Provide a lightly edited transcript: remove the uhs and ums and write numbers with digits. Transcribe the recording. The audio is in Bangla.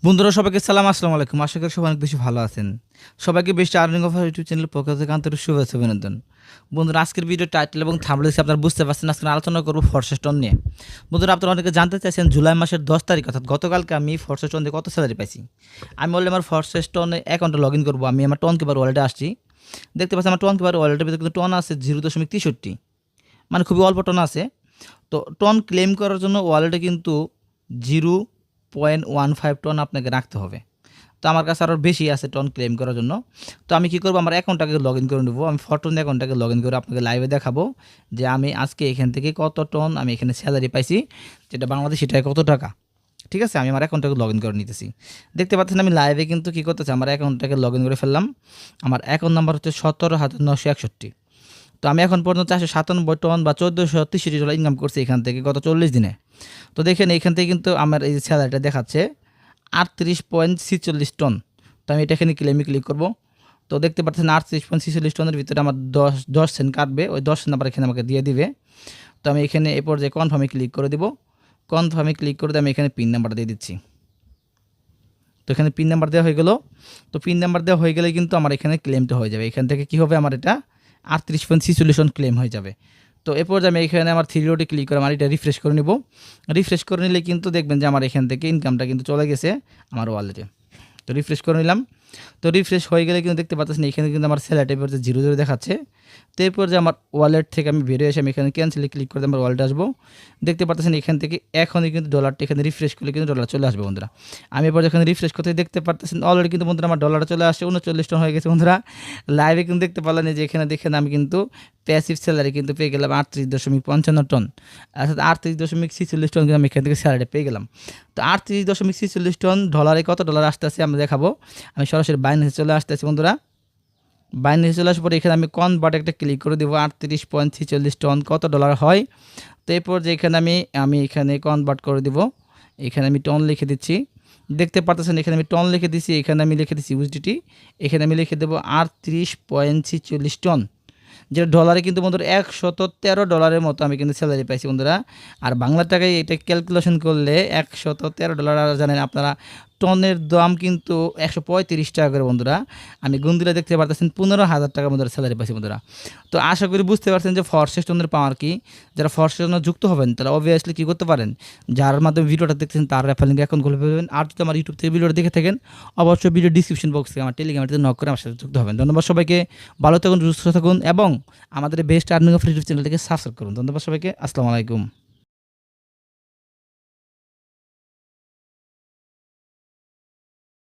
বন্ধুরা সবাইকে সালাম, আসসালামু আলাইকুম। আশা করি সবাই অনেক বেশি ভালো আছেন। সবাইকে বেস্ট আর্নিং অফার ইউটিউব চ্যানেলের পক্ষ থেকে আন্তরিক শুভেচ্ছা অভিনন্দন। বন্ধুরা আজকের ভিডিও টাইটেল এবং থাম্বনেল দেখে আপনারা বুঝতে পারছেন আজকে আলোচনা করব ফরসা স্টোন নিয়ে। বন্ধুরা আপনারা অনেকে জানতে চাইছেন জুলাই মাসের 10 তারিখ অর্থাৎ গতকালকে আমি ফরসা স্টোন দিয়ে কত স্যালারি পাইছি। আমি অলরেডি আমার ফরসা স্টোনে অ্যাকাউন্টে লগ ইন করবো। আমি আমার টোন কিপার ওয়ালেটে আসছি। দেখতে পাচ্ছি আমার টোন কিপার ওয়ালেটের ভিতরে কিন্তু টোন আছে 0.63, মানে খুবই অল্প টোন আছে। তো টোন ক্লেম করার জন্য ওয়ালেটে কিন্তু 0.15 টোন আপনাকে রাখতে হবে। তো আমার কাছে আরও বেশি আছে টোন ক্লেম করার জন্য। তো আমি কী করবো, আমার অ্যাকাউন্টটাকে লগ ইন করে নেবো। আমি ফটোন অ্যাকাউন্টটাকে লগ ইন করে আপনাকে লাইভে দেখাবো যে আমি আজকে এখান থেকে কত টোন আমি এখানে স্যালারি পাইছি, যেটা বাংলাদেশি টাকায় কত টাকা। ঠিক আছে, আমি আমার অ্যাকাউন্টটাকে লগ ইন করে নিতেছি। দেখতে পাচ্ছেন আমি লাইভে কিন্তু কী করতেছি, আমার অ্যাকাউন্টটাকে লগ ইন করে ফেললাম। আমার অ্যাকাউন্ট নাম্বার হচ্ছে 17,961। তো আমি এখন পর্যন্ত 497 টোন বা 1463 ডলার ইনকাম করছি এখান থেকে গত 40 দিনে। তো দেখেন এইখান থেকে কিন্তু আমার এই স্যালারিটা দেখাচ্ছে 38.46 টন। তো আমি এটা এখানে ক্লিক করব। তো দেখতে পাচ্ছেন 38.46 টনের ভিতরে আমার 10 সেন্ট কাটবে। ওই 10 সেন্ট আবার এখানে আমাকে দিয়ে দিবে। তো আমি এখানে এরপর যে কনফার্মে ক্লিক করে দেবো। কনফার্মে ক্লিক করে দিয়ে আমি এখানে পিন নাম্বারটা দিয়ে দিচ্ছি। তো এখানে পিন নাম্বার দেওয়া হয়ে গেল। তো পিন নাম্বার দেওয়া হয়ে গেলে কিন্তু আমার এখানে ক্লেমটা হয়ে যাবে। এখান থেকে কী হবে, আমার এটা 38.46 টন ক্লেম হয়ে যাবে। তো এরপর আমি এখানে আমার 3 ডটে ক্লিক করে আমার এটা রিফ্রেশ করে নিব। রিফ্রেশ করে নিলে কিন্তু দেখবেন যে আমার এখান থেকে ইনকামটা কিন্তু চলে গেছে আমার ওয়ালেটে। তো রিফ্রেশ করে নিলাম। তো রিফ্রেশ হয়ে গেলে কিন্তু দেখতে পাচ্ছেন এখানে কিন্তু আমার স্যালারি টাইপের যে 0 দেখাচ্ছে। তো এরপর যে আমার ওয়ালেট থেকে আমি বেরিয়ে এসে আমি এখানে ক্যান্সেলে ক্লিক করে আমার ওয়ালেটে আসবো। দেখতে পাচ্ছেন এখান থেকে এখনই কিন্তু ডলারটা এখানে রিফ্রেশ করলে কিন্তু ডলার চলে আসবে বন্ধুরা। আমি এরপর যখন রিফ্রেশ করতে দেখতে পাচ্ছেন অলরেডি কিন্তু বন্ধুরা আমার ডলারটা চলে আসছে 39 টন হয়ে গেছে বন্ধুরা। লাইভে কিন্তু দেখতে পারলেন যে এখানে দেখেন আমি কিন্তু প্যাসিভ স্যালারি কিন্তু পেয়ে গেলাম 38.55 টন, অর্থাৎ 38.46 টন কিন্তু আমি এখান থেকে স্যালারি পেয়ে গেলাম। তো 38.46 টন ডলারে কত ডলার আসতেছে আমরা দেখাবো। আমি সরাসরি বাইন্যান্সে চলে আসতেছি বন্ধুরা। বাইন্যান্সে চলে আসার পরে এখানে আমি কনভার্ট একটা ক্লিক করে দেবো। 38.46 টন কত ডলার হয়। তো এরপর যে এখানে আমি এখানে কনভার্ট করে দেবো। এখানে আমি টন লিখে দিচ্ছি। দেখতে পাচ্ছেন এখানে আমি টন লিখে দিচ্ছি, এখানে আমি লিখে দিচ্ছি ইউএসডিটি। এখানে আমি লিখে দেবো 38.46 টন, যেটা ডলারে কিন্তু বন্ধুরা 113 ডলারের মতো আমি কিন্তু স্যালারি পাইছি বন্ধুরা। আর বাংলা টাকায় এটা ক্যালকুলেশন করলে 113 ডলার, আর জানেন আপনারা টনের দাম কিন্তু 135 টাকা করে বন্ধুরা। আমি গুণ দিলে দেখতে পারতেছেন 15,000 টাকা বন্ধুরা স্যালারি পাইছি বন্ধুরা। তো আশা করি বুঝতে পারছেন যে ফরসা স্টোনের পাওয়ার কি। যারা ফরসা স্টোনে যুক্ত হবেন তারা অবভিয়াসলি কী করতে পারেন, যার মাধ্যমে ভিডিওটা দেখতেছেন তার রেফারেল লিঙ্ক অ্যাকাউন্ট খুলে ফেলবেন। আর যদি আমার ইউটিউব থেকে ভিডিওটা দেখে থাকেন অবশ্যই ভিডিও ডিসক্রিপশন বক্স থেকে আমার টেলিগ্রামে নক করে আমার সাথে যুক্ত হবেন। ধন্যবাদ সবাইকে, ভালো থাকুন, সুস্থ থাকুন এবং আমাদের বেস্ট আর্নিং অফ ইউটিউব চ্যানেলটিকে সাবস্ক্রাইব করুন। ধন্যবাদ সবাইকে, আসসালামু আলাইকুম।